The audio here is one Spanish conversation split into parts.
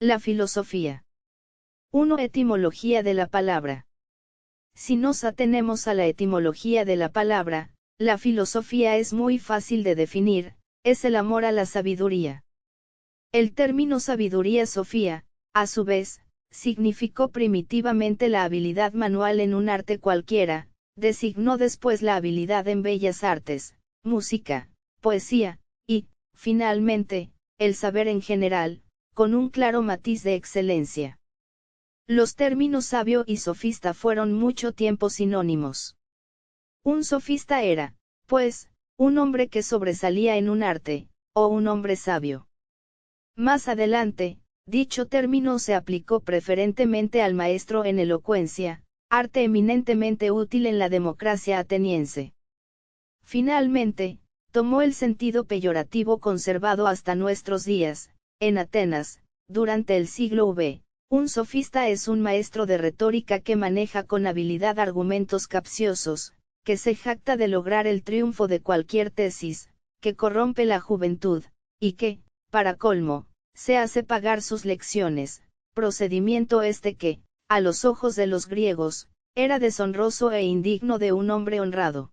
La filosofía. 1. Etimología de la palabra. Si nos atenemos a la etimología de la palabra, la filosofía es muy fácil de definir, es el amor a la sabiduría. El término sabiduría sofía, a su vez, significó primitivamente la habilidad manual en un arte cualquiera, designó después la habilidad en bellas artes, música, poesía, y, finalmente, el saber en general, con un claro matiz de excelencia. Los términos sabio y sofista fueron mucho tiempo sinónimos. Un sofista era, pues, un hombre que sobresalía en un arte, o un hombre sabio. Más adelante, dicho término se aplicó preferentemente al maestro en elocuencia, arte eminentemente útil en la democracia ateniense. Finalmente, tomó el sentido peyorativo conservado hasta nuestros días. En Atenas, durante el siglo V, un sofista es un maestro de retórica que maneja con habilidad argumentos capciosos, que se jacta de lograr el triunfo de cualquier tesis, que corrompe la juventud, y que, para colmo, se hace pagar sus lecciones, procedimiento este que, a los ojos de los griegos, era deshonroso e indigno de un hombre honrado.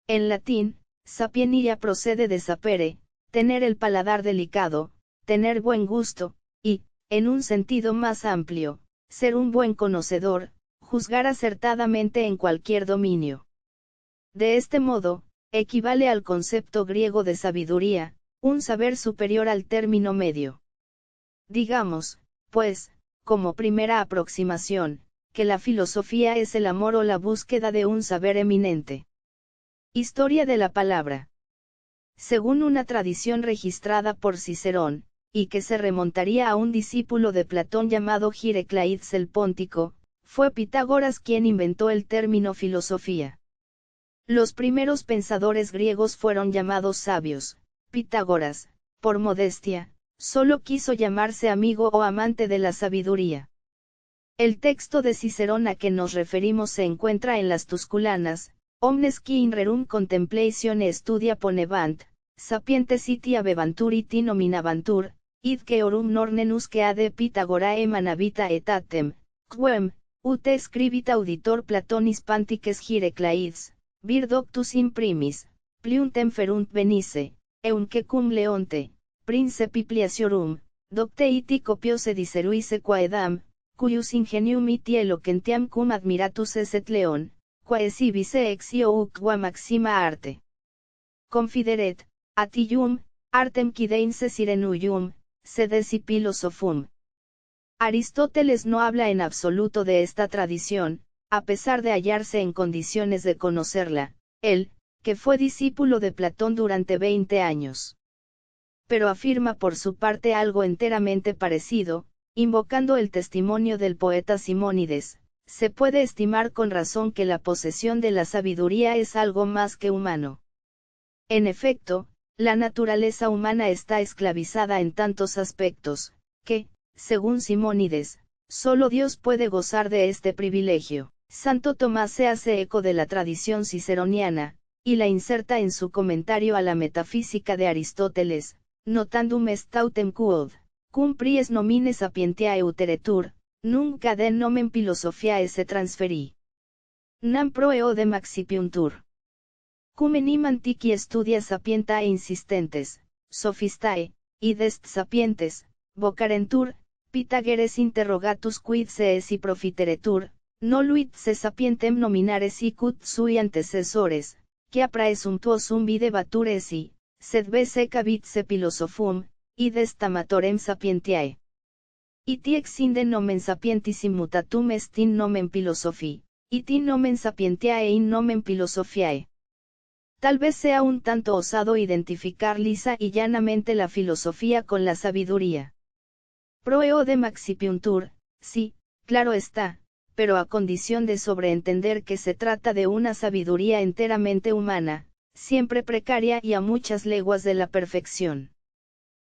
En latín, sapientia procede de sapere, tener el paladar delicado, tener buen gusto, y, en un sentido más amplio, ser un buen conocedor, juzgar acertadamente en cualquier dominio. De este modo, equivale al concepto griego de sabiduría, un saber superior al término medio. Digamos, pues, como primera aproximación, que la filosofía es el amor o la búsqueda de un saber eminente. Historia de la palabra. Según una tradición registrada por Cicerón, y que se remontaría a un discípulo de Platón llamado Girocleides el Póntico, fue Pitágoras quien inventó el término filosofía. Los primeros pensadores griegos fueron llamados sabios. Pitágoras, por modestia, solo quiso llamarse amigo o amante de la sabiduría. El texto de Cicerón a que nos referimos se encuentra en las Tusculanas, omnes qui in rerum contemplatione studia ponebant, sapientes iti abebantur iti nominabantur, id que orum nornenus que ade Pythagorae manabita etatem, quem, ut scribit auditor Platonis Pantiques Girocleides, vir doctus in primis, pliuntem ferunt venice, eunque cum Leonte, principi pliaciorum, docte iti copiose diceruisse quaedam, cuius ingenium iti eloquentiam cum admiratus esset Leon, quae vice exio uqua maxima arte. Confideret, atium, artem quideinse sirenuyum, sedes y philosophum. Aristóteles no habla en absoluto de esta tradición, a pesar de hallarse en condiciones de conocerla, él, que fue discípulo de Platón durante 20 años. Pero afirma por su parte algo enteramente parecido, invocando el testimonio del poeta Simónides. Se puede estimar con razón que la posesión de la sabiduría es algo más que humano. En efecto, la naturaleza humana está esclavizada en tantos aspectos, que, según Simónides, solo Dios puede gozar de este privilegio. Santo Tomás se hace eco de la tradición ciceroniana, y la inserta en su comentario a la metafísica de Aristóteles, notandum est autem quod, cum pries nomine sapientiae uteretur, nunc ad nomen philosophiae se transferi. Nam pro eodem accipiuntur. Cum enim antiqui studia sapientae insistentes, sophistae, id est sapientes, vocarentur, Pythagoras interrogatus quid se esse profiteretur, noluit se sapientem nominare sicut sui antecessores, quia praesumptuosum vide batur esse, sed ve secavit se philosophum, id est amatorem sapientiae. Iti ex inde nomen sapientis immutatum est in nomen philosophi, iti nomen sapientiae in nomen philosophiae. Tal vez sea un tanto osado identificar lisa y llanamente la filosofía con la sabiduría. Pro eodem accipiuntur, sí, claro está, pero a condición de sobreentender que se trata de una sabiduría enteramente humana, siempre precaria y a muchas leguas de la perfección.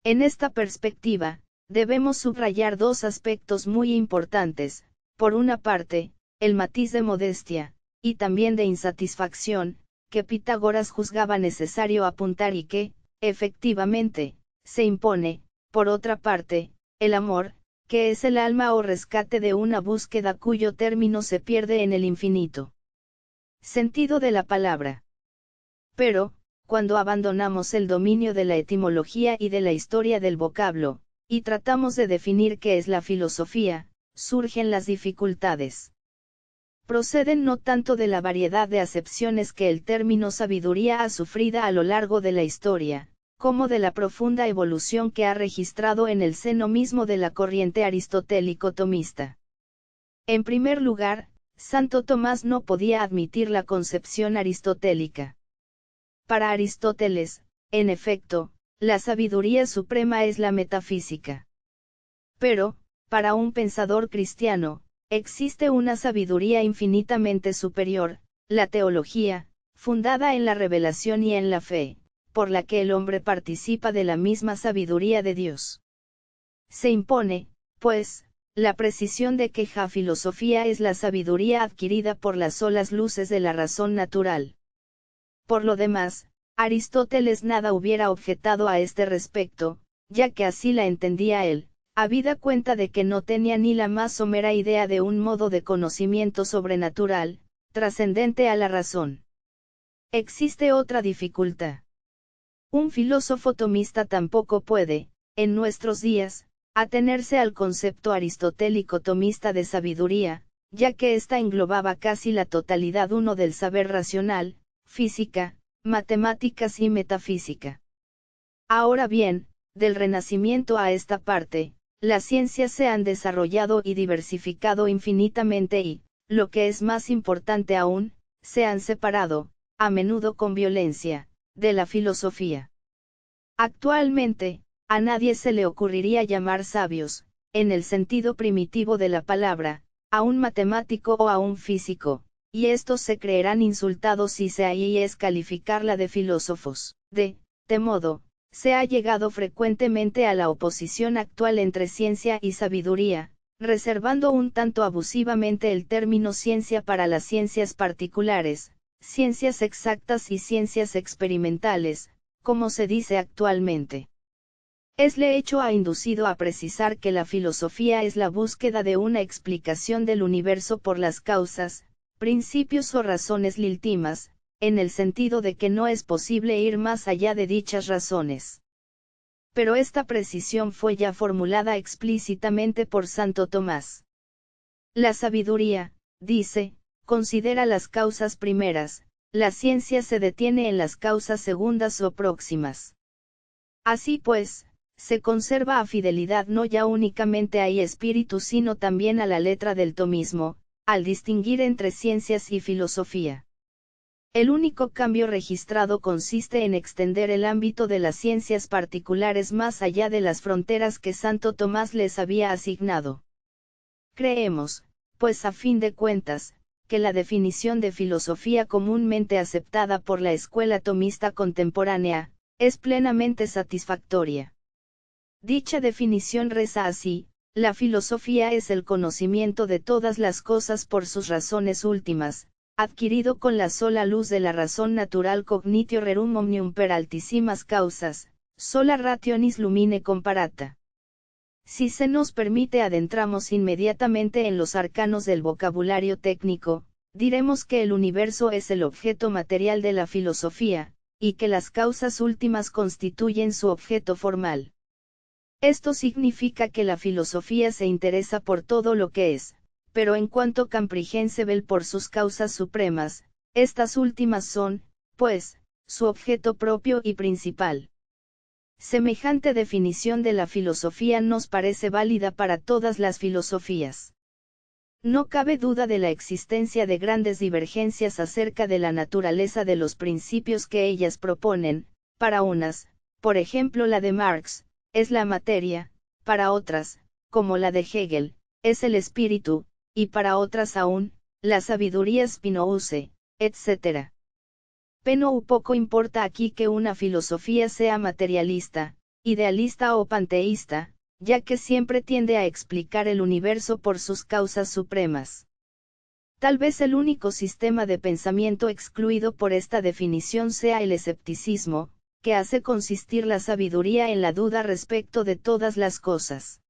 En esta perspectiva, debemos subrayar dos aspectos muy importantes: por una parte, el matiz de modestia, y también de insatisfacción, que Pitágoras juzgaba necesario apuntar y que, efectivamente, se impone; por otra parte, el amor, que es el alma o rescate de una búsqueda cuyo término se pierde en el infinito sentido de la palabra. Pero, cuando abandonamos el dominio de la etimología y de la historia del vocablo, y tratamos de definir qué es la filosofía, surgen las dificultades. Proceden no tanto de la variedad de acepciones que el término sabiduría ha sufrido a lo largo de la historia, como de la profunda evolución que ha registrado en el seno mismo de la corriente aristotélico-tomista. En primer lugar, Santo Tomás no podía admitir la concepción aristotélica. Para Aristóteles, en efecto, la sabiduría suprema es la metafísica. Pero, para un pensador cristiano, existe una sabiduría infinitamente superior, la teología, fundada en la revelación y en la fe, por la que el hombre participa de la misma sabiduría de Dios. Se impone, pues, la precisión de que la filosofía es la sabiduría adquirida por las solas luces de la razón natural. Por lo demás, Aristóteles nada hubiera objetado a este respecto, ya que así la entendía él, habida cuenta de que no tenía ni la más somera idea de un modo de conocimiento sobrenatural, trascendente a la razón. Existe otra dificultad. Un filósofo tomista tampoco puede, en nuestros días, atenerse al concepto aristotélico tomista de sabiduría, ya que ésta englobaba casi la totalidad uno del saber racional, física, matemáticas y metafísica. Ahora bien, del Renacimiento a esta parte, las ciencias se han desarrollado y diversificado infinitamente y, lo que es más importante aún, se han separado, a menudo con violencia, de la filosofía. Actualmente, a nadie se le ocurriría llamar sabios, en el sentido primitivo de la palabra, a un matemático o a un físico, y estos se creerán insultados si se es calificarla de filósofos. De modo, se ha llegado frecuentemente a la oposición actual entre ciencia y sabiduría, reservando un tanto abusivamente el término ciencia para las ciencias particulares, ciencias exactas y ciencias experimentales, como se dice actualmente. Este hecho ha inducido a precisar que la filosofía es la búsqueda de una explicación del universo por las causas, principios o razones líltimas, en el sentido de que no es posible ir más allá de dichas razones. Pero esta precisión fue ya formulada explícitamente por Santo Tomás. La sabiduría, dice, considera las causas primeras, la ciencia se detiene en las causas segundas o próximas. Así pues, se conserva a fidelidad no ya únicamente a espíritu sino también a la letra del tomismo, al distinguir entre ciencias y filosofía. El único cambio registrado consiste en extender el ámbito de las ciencias particulares más allá de las fronteras que Santo Tomás les había asignado. Creemos, pues a fin de cuentas, que la definición de filosofía comúnmente aceptada por la escuela tomista contemporánea, es plenamente satisfactoria. Dicha definición reza así: la filosofía es el conocimiento de todas las cosas por sus razones últimas, adquirido con la sola luz de la razón natural cognitio rerum omnium per altissimas causas, sola rationis lumine comparata. Si se nos permite adentramos inmediatamente en los arcanos del vocabulario técnico, diremos que el universo es el objeto material de la filosofía, y que las causas últimas constituyen su objeto formal. Esto significa que la filosofía se interesa por todo lo que es, pero en cuanto comprehensibel por sus causas supremas, estas últimas son, pues, su objeto propio y principal. Semejante definición de la filosofía nos parece válida para todas las filosofías. No cabe duda de la existencia de grandes divergencias acerca de la naturaleza de los principios que ellas proponen. Para unas, por ejemplo la de Marx, es la materia; para otras, como la de Hegel, es el espíritu; y para otras aún, la sabiduría Spinoza, etc. Pero poco importa aquí que una filosofía sea materialista, idealista o panteísta, ya que siempre tiende a explicar el universo por sus causas supremas. Tal vez el único sistema de pensamiento excluido por esta definición sea el escepticismo, que hace consistir la sabiduría en la duda respecto de todas las cosas.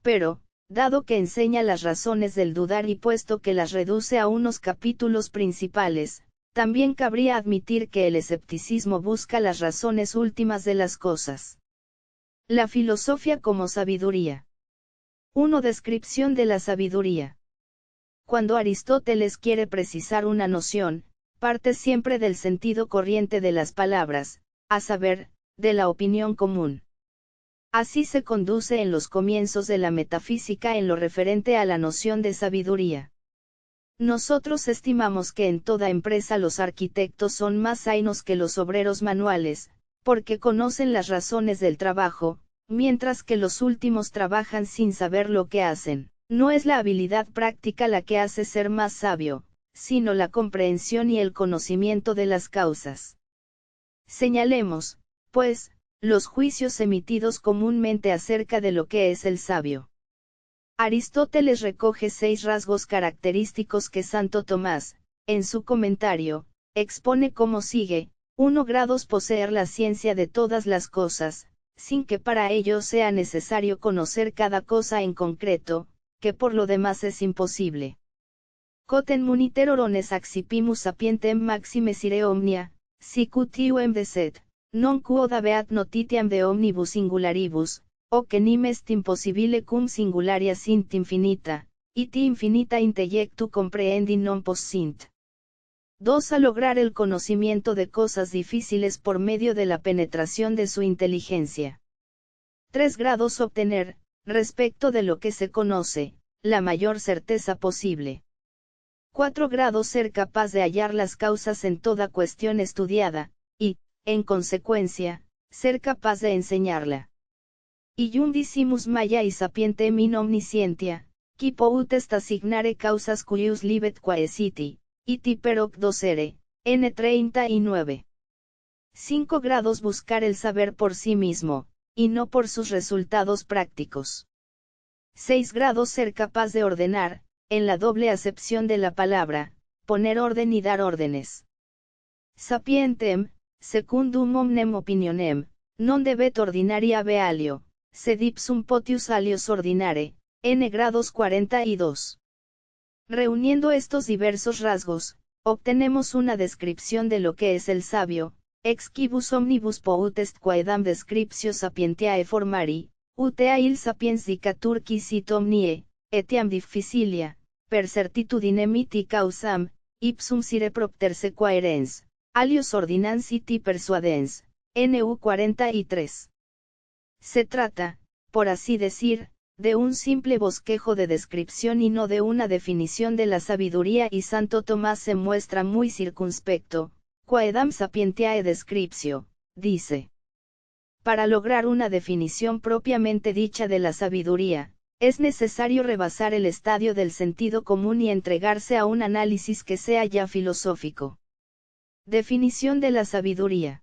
Pero, dado que enseña las razones del dudar y puesto que las reduce a unos capítulos principales, también cabría admitir que el escepticismo busca las razones últimas de las cosas. La filosofía como sabiduría. 1. Descripción de la sabiduría. Cuando Aristóteles quiere precisar una noción, parte siempre del sentido corriente de las palabras, a saber, de la opinión común. Así se conduce en los comienzos de la metafísica en lo referente a la noción de sabiduría. Nosotros estimamos que en toda empresa los arquitectos son más zainos que los obreros manuales, porque conocen las razones del trabajo, mientras que los últimos trabajan sin saber lo que hacen. No es la habilidad práctica la que hace ser más sabio, sino la comprensión y el conocimiento de las causas. Señalemos, pues, los juicios emitidos comúnmente acerca de lo que es el sabio. Aristóteles recoge 6 rasgos característicos que Santo Tomás, en su comentario, expone como sigue: 1. Poseer la ciencia de todas las cosas, sin que para ello sea necesario conocer cada cosa en concreto, que por lo demás es imposible. Coten muniter orones accipimus sapientem maxime sire omnia, sicutium deset, non quod habeat notitiam de omnibus singularibus, o que nim est impossibile cum singularia sint infinita, et infinita intellectu comprehendi non possint. 2. A lograr el conocimiento de cosas difíciles por medio de la penetración de su inteligencia. 3. Obtener, respecto de lo que se conoce, la mayor certeza posible. 4. Ser capaz de hallar las causas en toda cuestión estudiada, y, en consecuencia, ser capaz de enseñarla. Iundicimus maya y sapientem in omniscientia, qui potest assignare causas cuius libet quaesiti, iti peroc docere, n39. 5. Buscar el saber por sí mismo, y no por sus resultados prácticos. 6. Ser capaz de ordenar, en la doble acepción de la palabra, poner orden y dar órdenes. Sapientem, secundum omnem opinionem, non debet ordinaria bealio, sed ipsum potius alios ordinare, n. 42. Reuniendo estos diversos rasgos, obtenemos una descripción de lo que es el sabio, ex quibus omnibus potest quaedam descriptio sapientiae formari, utea il sapiens dicatur quicit omnie, etiam difficilia, per certitudinem iti causam, ipsum sire propter sequaerens, alios ordinans iti persuadens, NU 43. Se trata, por así decir, de un simple bosquejo de descripción y no de una definición de la sabiduría, y Santo Tomás se muestra muy circunspecto. Quaedam sapientiae descriptio, dice. Para lograr una definición propiamente dicha de la sabiduría, es necesario rebasar el estadio del sentido común y entregarse a un análisis que sea ya filosófico. Definición de la sabiduría.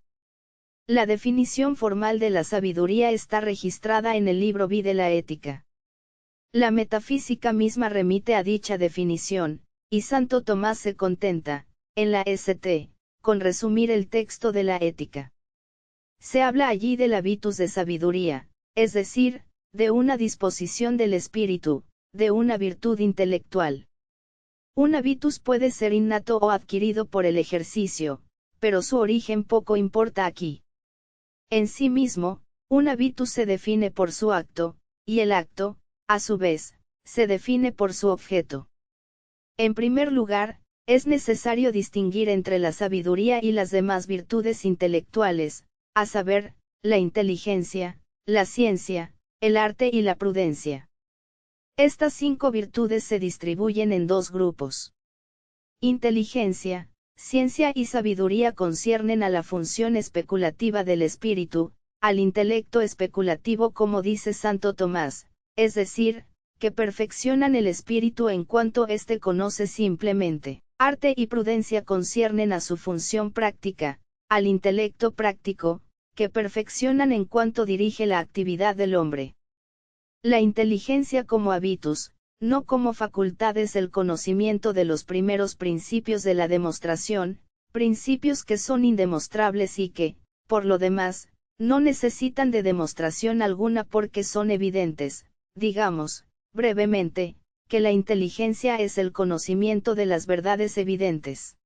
La definición formal de la sabiduría está registrada en el libro V de la Ética. La metafísica misma remite a dicha definición, y Santo Tomás se contenta, en la St., con resumir el texto de la Ética. Se habla allí del habitus de sabiduría, es decir, de una disposición del espíritu, de una virtud intelectual. Un habitus puede ser innato o adquirido por el ejercicio, pero su origen poco importa aquí. En sí mismo, un habitus se define por su acto, y el acto, a su vez, se define por su objeto. En primer lugar, es necesario distinguir entre la sabiduría y las demás virtudes intelectuales, a saber, la inteligencia, la ciencia, el arte y la prudencia. Estas 5 virtudes se distribuyen en 2 grupos. Inteligencia, ciencia y sabiduría conciernen a la función especulativa del espíritu, al intelecto especulativo, como dice Santo Tomás, es decir, que perfeccionan el espíritu en cuanto éste conoce simplemente. Arte y prudencia conciernen a su función práctica, al intelecto práctico, que perfeccionan en cuanto dirige la actividad del hombre. La inteligencia como habitus, no como facultad, es el conocimiento de los primeros principios de la demostración, principios que son indemostrables y que, por lo demás, no necesitan de demostración alguna porque son evidentes, digamos, brevemente, que la inteligencia es el conocimiento de las verdades evidentes.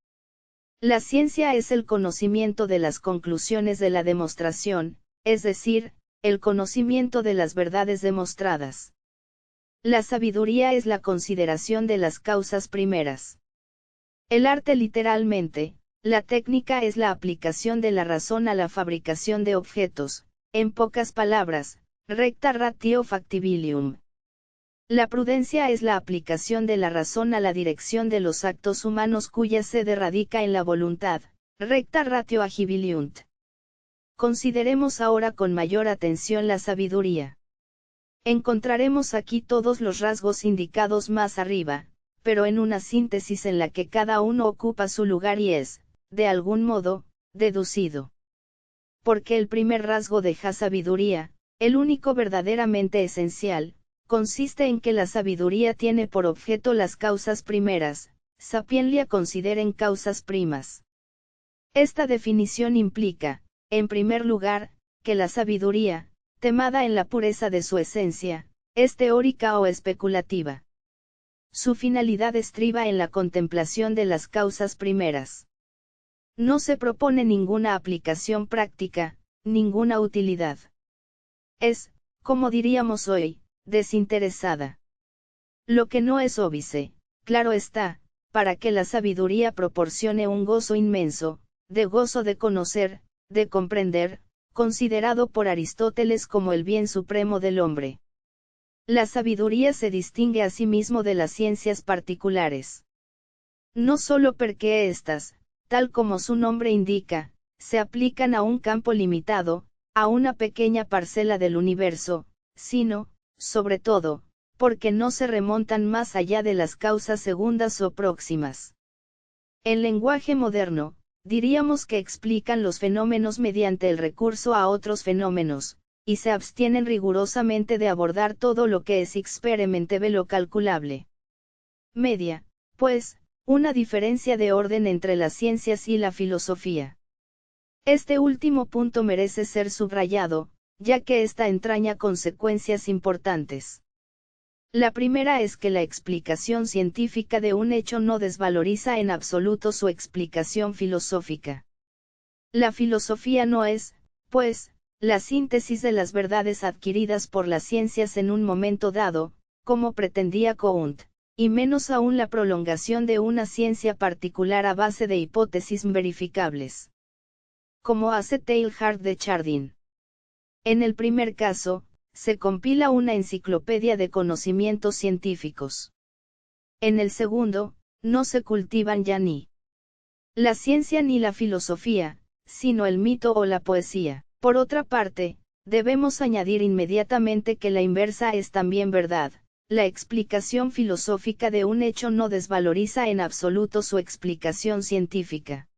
La ciencia es el conocimiento de las conclusiones de la demostración, es decir, el conocimiento de las verdades demostradas. La sabiduría es la consideración de las causas primeras. El arte literalmente, la técnica es la aplicación de la razón a la fabricación de objetos, en pocas palabras, recta ratio factibilium. La prudencia es la aplicación de la razón a la dirección de los actos humanos cuya sede radica en la voluntad, recta ratio agibiliunt. Consideremos ahora con mayor atención la sabiduría. Encontraremos aquí todos los rasgos indicados más arriba, pero en una síntesis en la que cada uno ocupa su lugar y es, de algún modo, deducido. Porque el primer rasgo de la sabiduría, el único verdaderamente esencial, consiste en que la sabiduría tiene por objeto las causas primeras, sapientia consideren causas primas. Esta definición implica, en primer lugar, que la sabiduría, temada en la pureza de su esencia, es teórica o especulativa. Su finalidad estriba en la contemplación de las causas primeras. No se propone ninguna aplicación práctica, ninguna utilidad. Es, como diríamos hoy, desinteresada. Lo que no es óbice, claro está, para que la sabiduría proporcione un gozo inmenso, de gozo de conocer, de comprender, considerado por Aristóteles como el bien supremo del hombre. La sabiduría se distingue a sí mismo de las ciencias particulares. No solo porque éstas, tal como su nombre indica, se aplican a un campo limitado, a una pequeña parcela del universo, sino, sobre todo, porque no se remontan más allá de las causas segundas o próximas. En lenguaje moderno, diríamos que explican los fenómenos mediante el recurso a otros fenómenos, y se abstienen rigurosamente de abordar todo lo que es experimentable o calculable. Media, pues, una diferencia de orden entre las ciencias y la filosofía. Este último punto merece ser subrayado, ya que esta entraña consecuencias importantes. La primera es que la explicación científica de un hecho no desvaloriza en absoluto su explicación filosófica. La filosofía no es, pues, la síntesis de las verdades adquiridas por las ciencias en un momento dado, como pretendía Kant, y menos aún la prolongación de una ciencia particular a base de hipótesis verificables. Como hace Teilhard de Chardin. En el primer caso, se compila una enciclopedia de conocimientos científicos. En el segundo, no se cultivan ya ni la ciencia ni la filosofía, sino el mito o la poesía. Por otra parte, debemos añadir inmediatamente que la inversa es también verdad. La explicación filosófica de un hecho no desvaloriza en absoluto su explicación científica.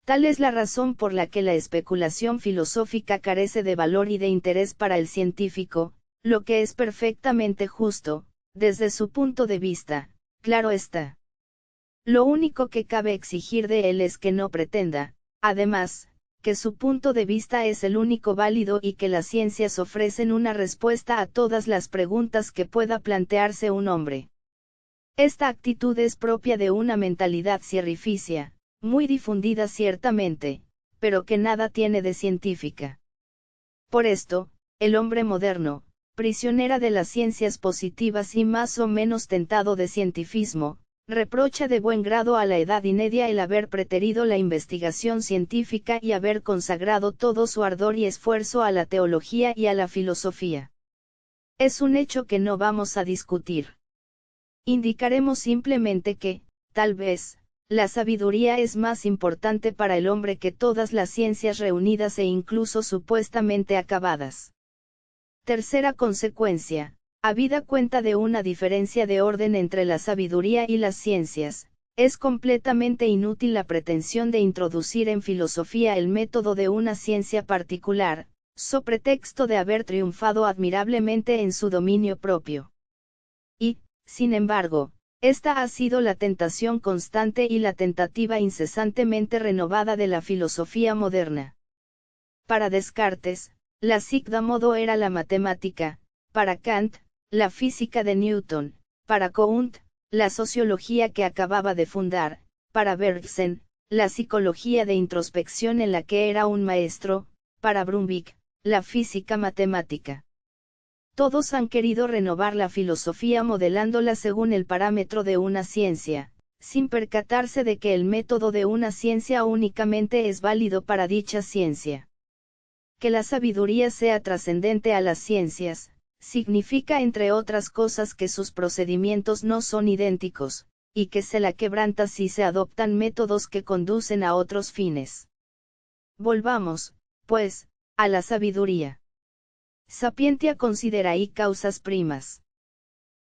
Tal es la razón por la que la especulación filosófica carece de valor y de interés para el científico, lo que es perfectamente justo, desde su punto de vista, claro está. Lo único que cabe exigir de él es que no pretenda, además, que su punto de vista es el único válido y que las ciencias ofrecen una respuesta a todas las preguntas que pueda plantearse un hombre. Esta actitud es propia de una mentalidad cierificia, muy difundida ciertamente, pero que nada tiene de científica. Por esto, el hombre moderno, prisionera de las ciencias positivas y más o menos tentado de cientifismo, reprocha de buen grado a la edad inedia el haber preterido la investigación científica y haber consagrado todo su ardor y esfuerzo a la teología y a la filosofía. Es un hecho que no vamos a discutir. Indicaremos simplemente que, tal vez, la sabiduría es más importante para el hombre que todas las ciencias reunidas e incluso supuestamente acabadas. Tercera consecuencia, habida cuenta de una diferencia de orden entre la sabiduría y las ciencias, es completamente inútil la pretensión de introducir en filosofía el método de una ciencia particular, so pretexto de haber triunfado admirablemente en su dominio propio. Y, sin embargo, esta ha sido la tentación constante y la tentativa incesantemente renovada de la filosofía moderna. Para Descartes, la sigda modo era la matemática, para Kant, la física de Newton; para Kant, la sociología que acababa de fundar; para Bergson, la psicología de introspección en la que era un maestro; para Brumvik, la física matemática. Todos han querido renovar la filosofía modelándola según el parámetro de una ciencia, sin percatarse de que el método de una ciencia únicamente es válido para dicha ciencia. Que la sabiduría sea trascendente a las ciencias, significa entre otras cosas que sus procedimientos no son idénticos, y que se la quebranta si se adoptan métodos que conducen a otros fines. Volvamos, pues, a la sabiduría. Sapientia considera y causas primas.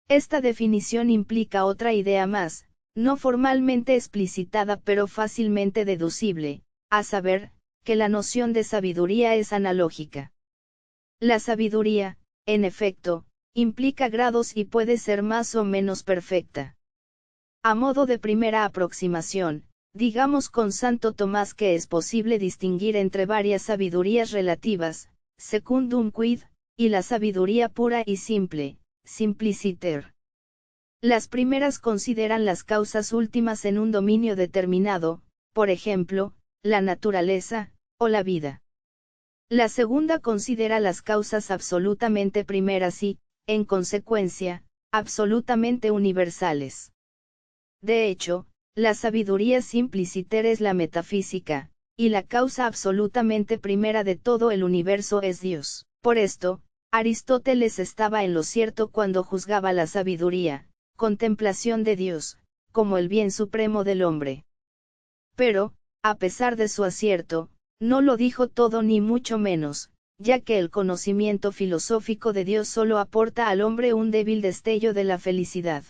Esta definición implica otra idea más, no formalmente explicitada pero fácilmente deducible, a saber, que la noción de sabiduría es analógica. La sabiduría, en efecto, implica grados y puede ser más o menos perfecta. A modo de primera aproximación, digamos con Santo Tomás que es posible distinguir entre varias sabidurías relativas, secundum quid, y la sabiduría pura y simple, simpliciter. Las primeras consideran las causas últimas en un dominio determinado, por ejemplo, la naturaleza, o la vida. La segunda considera las causas absolutamente primeras y, en consecuencia, absolutamente universales. De hecho, la sabiduría simpliciter es la metafísica, y la causa absolutamente primera de todo el universo es Dios. Por esto, Aristóteles estaba en lo cierto cuando juzgaba la sabiduría, contemplación de Dios, como el bien supremo del hombre. Pero, a pesar de su acierto, no lo dijo todo ni mucho menos, ya que el conocimiento filosófico de Dios solo aporta al hombre un débil destello de la felicidad.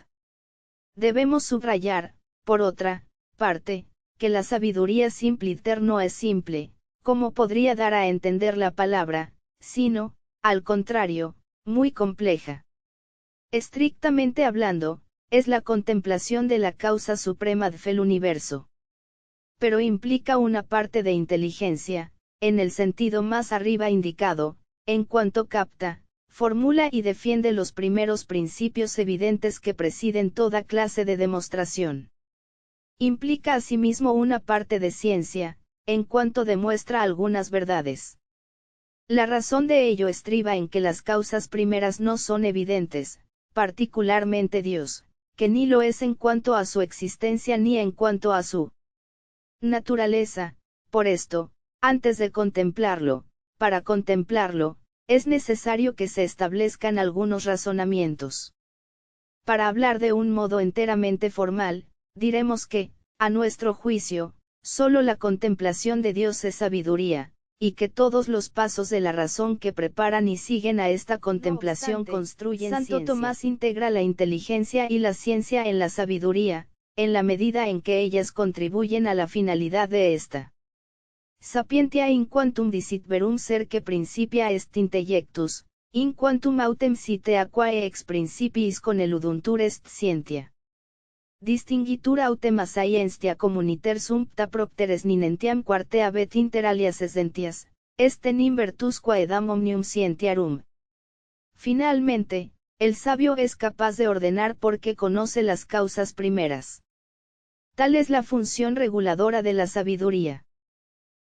Debemos subrayar, por otra parte, que la sabiduría simpliter no es simple, como podría dar a entender la palabra, sino, al contrario, muy compleja. Estrictamente hablando, es la contemplación de la causa suprema del universo. Pero implica una parte de inteligencia, en el sentido más arriba indicado, en cuanto capta, formula y defiende los primeros principios evidentes que presiden toda clase de demostración. Implica asimismo una parte de ciencia, en cuanto demuestra algunas verdades. La razón de ello estriba en que las causas primeras no son evidentes, particularmente Dios, que ni lo es en cuanto a su existencia ni en cuanto a su naturaleza. Por esto, antes de contemplarlo, para contemplarlo, es necesario que se establezcan algunos razonamientos. Para hablar de un modo enteramente formal, diremos que, a nuestro juicio, solo la contemplación de Dios es sabiduría, y que todos los pasos de la razón que preparan y siguen a esta contemplación obstante, construyen Santo ciencia. Tomás Integra la inteligencia y la ciencia en la sabiduría, en la medida en que ellas contribuyen a la finalidad de esta. Sapientia in quantum dicit verum ser que principia est intellectus, in quantum autem site aquae ex principiis coneluduntur est scientia. Distingitur autem a scientia communiter sumpta propteres ninentiam quarte abet inter alias essentias, est in virtus quaedam omnium scientiarum. Finalmente, el sabio es capaz de ordenar porque conoce las causas primeras. Tal es la función reguladora de la sabiduría.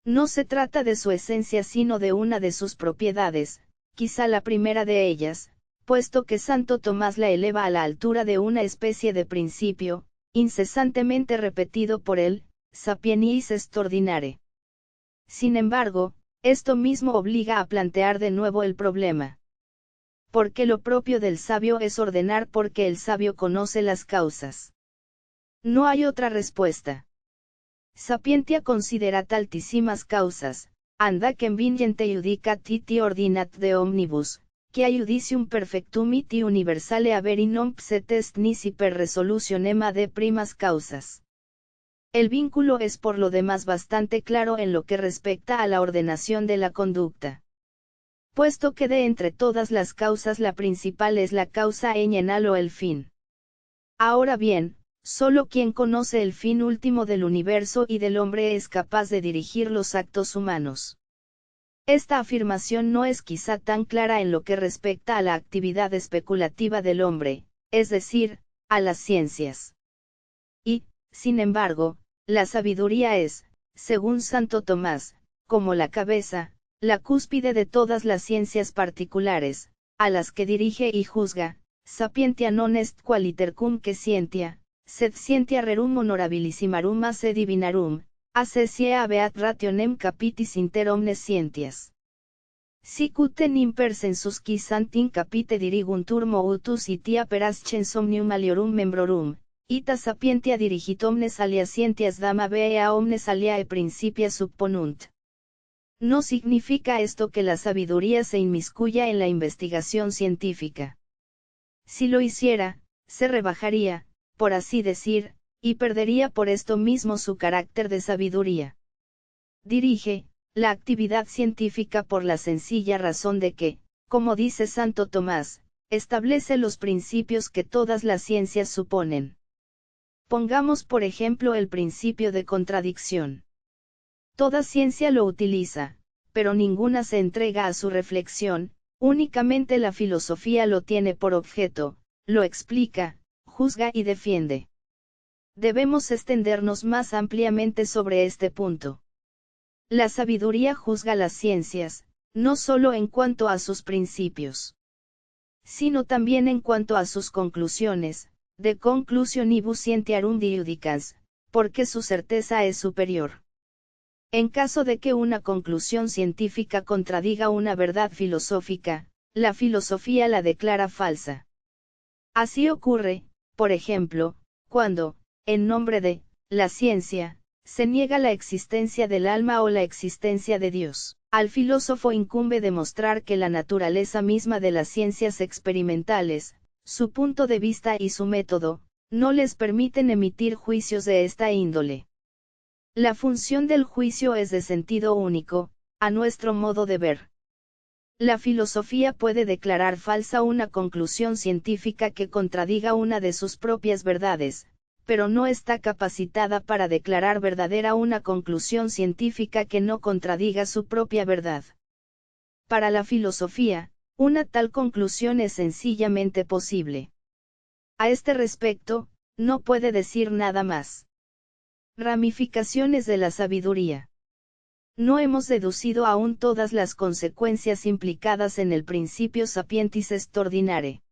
No se trata de su esencia sino de una de sus propiedades, quizá la primera de ellas, puesto que Santo Tomás la eleva a la altura de una especie de principio, incesantemente repetido por él, sapieniis est ordinare. Sin embargo, esto mismo obliga a plantear de nuevo el problema. Porque lo propio del sabio es ordenar porque el sabio conoce las causas. No hay otra respuesta. Sapientia considerat altissimas causas, anda quem vingente iudicat iti ordinat de omnibus, quia iudicium perfectum iti universale averi non pset est nisi per resolutionem ad primas causas. El vínculo es por lo demás bastante claro en lo que respecta a la ordenación de la conducta. Puesto que de entre todas las causas la principal es la causa eñenal o el fin. Ahora bien, solo quien conoce el fin último del universo y del hombre es capaz de dirigir los actos humanos. Esta afirmación no es quizá tan clara en lo que respecta a la actividad especulativa del hombre, es decir, a las ciencias. Y, sin embargo, la sabiduría es, según Santo Tomás, como la cabeza, la cúspide de todas las ciencias particulares, a las que dirige y juzga, sapientia non est qualitercum que scientia, sed scientia rerum honorabilissimarum asse divinarum, assesie habeat rationem capitis inter omnes scientias. Sic ut enim per sensus quis antin capite diriguntur movutus itia per ascens omnium aliorum membrorum, ita sapientia dirigit omnes alia scientias dama a omnes aliae principia supponunt. No significa esto que la sabiduría se inmiscuya en la investigación científica. Si lo hiciera, se rebajaría, por así decir, y perdería por esto mismo su carácter de sabiduría. Dirige la actividad científica por la sencilla razón de que, como dice Santo Tomás, establece los principios que todas las ciencias suponen. Pongamos por ejemplo el principio de contradicción. Toda ciencia lo utiliza, pero ninguna se entrega a su reflexión, únicamente la filosofía lo tiene por objeto, lo explica, juzga y defiende. Debemos extendernos más ampliamente sobre este punto. La sabiduría juzga las ciencias, no solo en cuanto a sus principios, sino también en cuanto a sus conclusiones, de conclusionibus scientiarum diudicans, porque su certeza es superior. En caso de que una conclusión científica contradiga una verdad filosófica, la filosofía la declara falsa. Así ocurre, por ejemplo, cuando, en nombre de la ciencia, se niega la existencia del alma o la existencia de Dios. Al filósofo incumbe demostrar que la naturaleza misma de las ciencias experimentales, su punto de vista y su método, no les permiten emitir juicios de esta índole. La función del juicio es de sentido único, a nuestro modo de ver. La filosofía puede declarar falsa una conclusión científica que contradiga una de sus propias verdades, pero no está capacitada para declarar verdadera una conclusión científica que no contradiga su propia verdad. Para la filosofía, una tal conclusión es sencillamente posible. A este respecto, no puede decir nada más. Ramificaciones de la sabiduría. No hemos deducido aún todas las consecuencias implicadas en el principio sapientis est ordinare.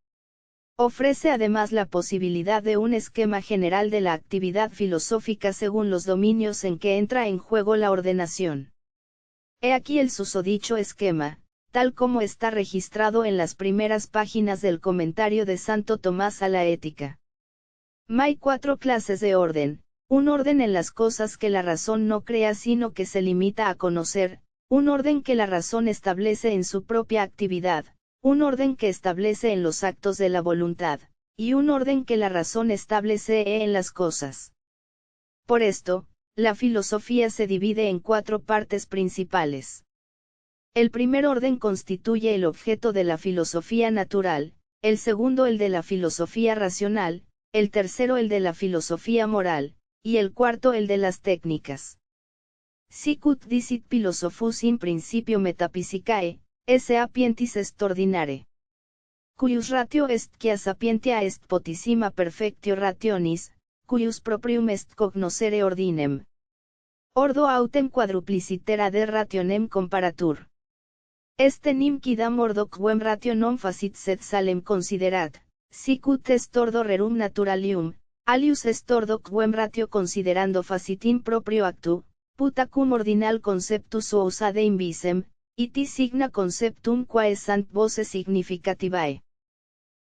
Ofrece además la posibilidad de un esquema general de la actividad filosófica según los dominios en que entra en juego la ordenación. He aquí el susodicho esquema, tal como está registrado en las primeras páginas del comentario de Santo Tomás a la Ética. Hay 4 clases de orden: un orden en las cosas que la razón no crea sino que se limita a conocer, un orden que la razón establece en su propia actividad, un orden que establece en los actos de la voluntad, y un orden que la razón establece en las cosas. Por esto, la filosofía se divide en 4 partes principales. El primer orden constituye el objeto de la filosofía natural, el segundo el de la filosofía racional, el tercero el de la filosofía moral, y el cuarto el de las técnicas. Sic ut dicit philosophus in principio metaphysicae, sapientis est ordinare. Cuius ratio est quia sapientia est potissima perfectio rationis, cuius proprium est cognoscere ordinem. Ordo autem quadruplicitera de rationem comparatur. Est enim quidam ordo quem ratio non facit sed salem considerat, sic ut est ordo rerum naturalium, alius est ordo quem ratio considerando facit in proprio actu, putacum ordinal conceptus usade in visem, iti signa conceptum quae sant voce significativae.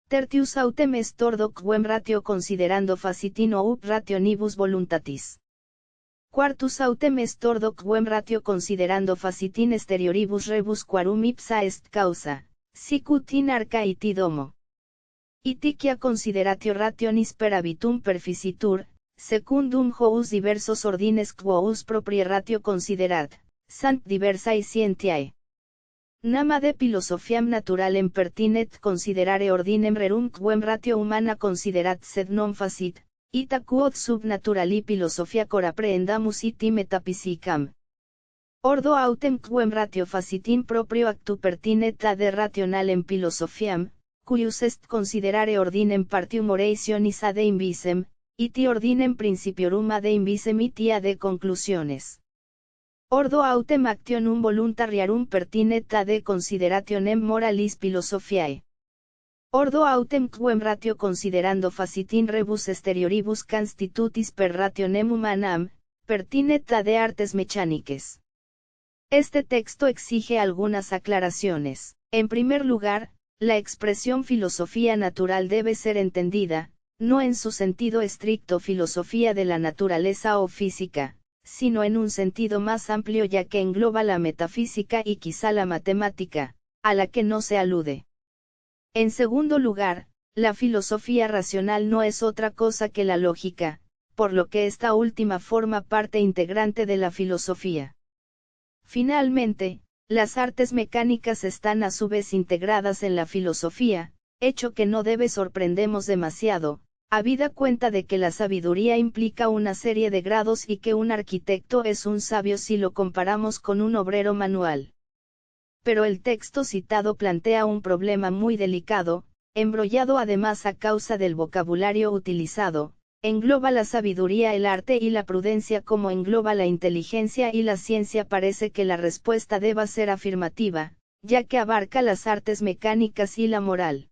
Tertius autem est ordo quem ratio considerando facit in oup rationibus voluntatis. Quartus autem est ordo quem ratio considerando facit in exterioribus rebus quarum ipsa est causa, sic ut in arca iti domo. Iti quia consideratio rationis per habitum perficitur, secundum hous diversos ordines quos proprie ratio considerat, sant diversae scientiae. Nama de philosophiam naturalem pertinet considerare ordinem rerum quem ratio humana considerat sed non facit, ita quod sub naturali philosophia cor apprehendamus iti metaphysicam. Ordo autem quem ratio facitin proprio actu pertinet ad rationalem philosophiam, cuius est considerare ordinem partium orationis ad invisem, iti ordinem principiorum ad invisem iti ad conclusiones. Ordo autem actionum voluntariarum pertinet ad considerationem moralis philosophiae. Ordo autem quem ratio considerando facitin rebus exterioribus constitutis per rationem humanam, pertinet ad artes mechaniques. Este texto exige algunas aclaraciones. En primer lugar, la expresión filosofía natural debe ser entendida, no en su sentido estricto filosofía de la naturaleza o física, sino en un sentido más amplio ya que engloba la metafísica y quizá la matemática, a la que no se alude. En segundo lugar, la filosofía racional no es otra cosa que la lógica, por lo que esta última forma parte integrante de la filosofía. Finalmente, las artes mecánicas están a su vez integradas en la filosofía, hecho que no debe sorprendernos demasiado, habida cuenta de que la sabiduría implica una serie de grados y que un arquitecto es un sabio si lo comparamos con un obrero manual. Pero el texto citado plantea un problema muy delicado, embrollado además a causa del vocabulario utilizado. Engloba la sabiduría, el arte y la prudencia como engloba la inteligencia y la ciencia. Parece que la respuesta deba ser afirmativa, ya que abarca las artes mecánicas y la moral.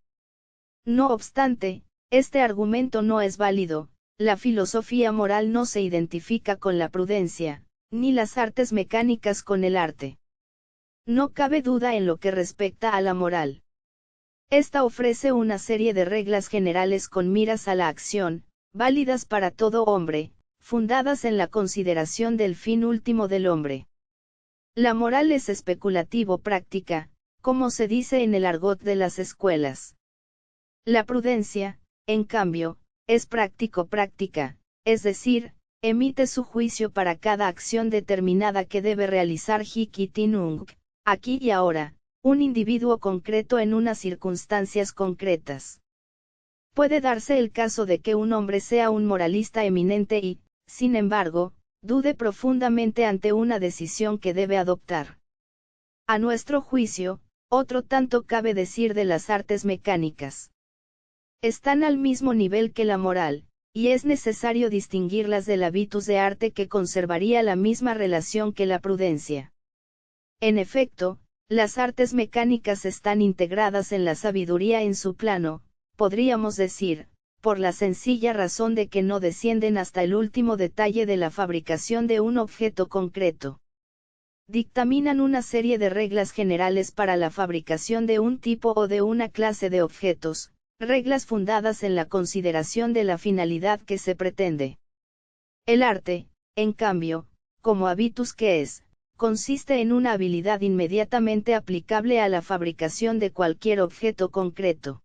No obstante, este argumento no es válido, la filosofía moral no se identifica con la prudencia, ni las artes mecánicas con el arte. No cabe duda en lo que respecta a la moral. Esta ofrece una serie de reglas generales con miras a la acción, válidas para todo hombre, fundadas en la consideración del fin último del hombre. La moral es especulativo-práctica, como se dice en el argot de las escuelas. La prudencia, en cambio, es práctico-práctica, es decir, emite su juicio para cada acción determinada que debe realizar hic et nunc, aquí y ahora, un individuo concreto en unas circunstancias concretas. Puede darse el caso de que un hombre sea un moralista eminente y, sin embargo, dude profundamente ante una decisión que debe adoptar. A nuestro juicio, otro tanto cabe decir de las artes mecánicas. Están al mismo nivel que la moral, y es necesario distinguirlas del habitus de arte que conservaría la misma relación que la prudencia. En efecto, las artes mecánicas están integradas en la sabiduría en su plano, podríamos decir, por la sencilla razón de que no descienden hasta el último detalle de la fabricación de un objeto concreto. Dictaminan una serie de reglas generales para la fabricación de un tipo o de una clase de objetos, reglas fundadas en la consideración de la finalidad que se pretende. El arte, en cambio, como habitus que es, consiste en una habilidad inmediatamente aplicable a la fabricación de cualquier objeto concreto.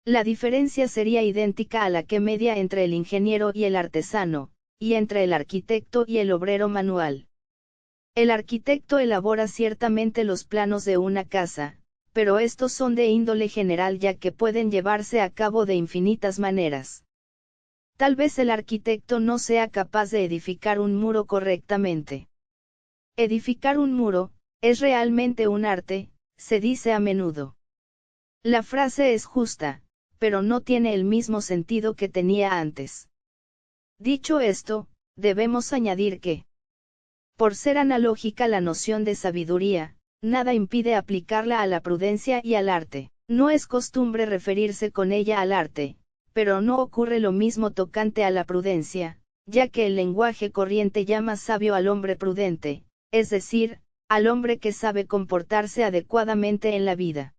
La diferencia sería idéntica a la que media entre el ingeniero y el artesano, y entre el arquitecto y el obrero manual. El arquitecto elabora ciertamente los planos de una casa, pero estos son de índole general ya que pueden llevarse a cabo de infinitas maneras. Tal vez el arquitecto no sea capaz de edificar un muro correctamente. Edificar un muro, es realmente un arte, se dice a menudo. La frase es justa, pero no tiene el mismo sentido que tenía antes. Dicho esto, debemos añadir que, por ser analógica la noción de sabiduría, nada impide aplicarla a la prudencia y al arte. No es costumbre referirse con ella al arte, pero no ocurre lo mismo tocante a la prudencia, ya que el lenguaje corriente llama sabio al hombre prudente, es decir, al hombre que sabe comportarse adecuadamente en la vida.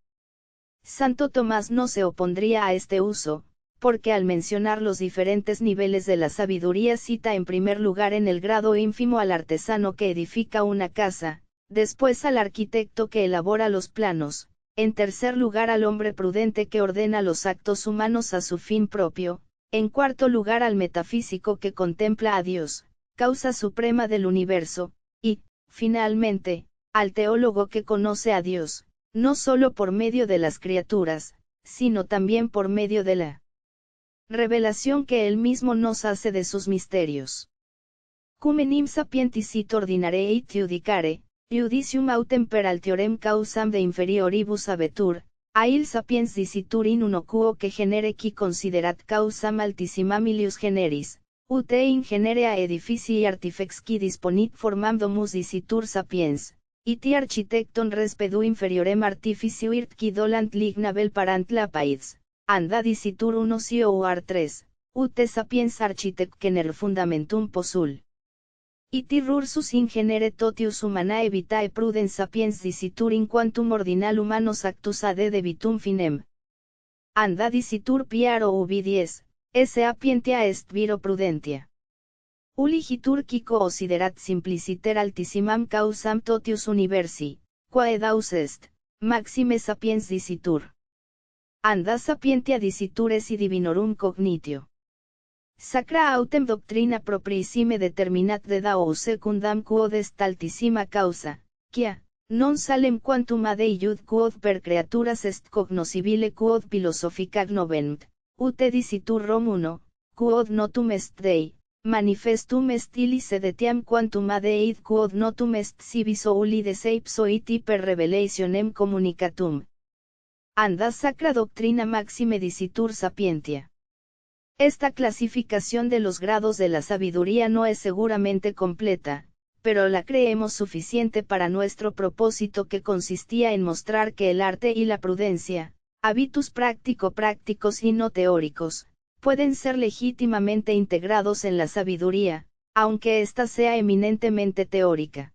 Santo Tomás no se opondría a este uso, porque al mencionar los diferentes niveles de la sabiduría cita en primer lugar en el grado ínfimo al artesano que edifica una casa, después al arquitecto que elabora los planos, en tercer lugar al hombre prudente que ordena los actos humanos a su fin propio, en cuarto lugar al metafísico que contempla a Dios, causa suprema del universo, y, finalmente, al teólogo que conoce a Dios, no solo por medio de las criaturas, sino también por medio de la revelación que él mismo nos hace de sus misterios. Cum enim sapientis it ordinare et judicare, Judicium autem per altiorem causam de inferioribus abetur, ail sapiens dicitur in uno quo que genere qui considerat causam altissimamilius generis, ut in generea edificii artifex qui disponit formam domus dicitur sapiens, iti architecton respedu inferiorem artificiuirt qui dolant lignabel parant lapaids, anda dicitur uno cio uar 3, ut sapiens architectgener fundamentum posul. Iti rursus in genere totius humanae vitae prudens sapiens dicitur in quantum ordinal humanos actus ad debitum finem. Anda dicitur piaro ubi 10, esse apientia est viro prudentia. Uligitur qui considerat simpliciter altissimam causam totius universi, quae daus est, maxime sapiens dicitur. Anda sapientia dicitur esse divinorum cognitio. Sacra autem doctrina proprissime determinat de dao secundam quod est altissima causa, quia, non salem quantum ad iud quod per creaturas est cognoscibile quod philosophica gnovent, ut dicitur Romuno, quod notum est Dei, manifestum est illi sed etiam quantum ad id quod notum est civis ouli de seipso iti per revelationem communicatum. Anda sacra doctrina maxime dicitur sapientia. Esta clasificación de los grados de la sabiduría no es seguramente completa, pero la creemos suficiente para nuestro propósito que consistía en mostrar que el arte y la prudencia, habitus prácticos y no teóricos, pueden ser legítimamente integrados en la sabiduría, aunque ésta sea eminentemente teórica.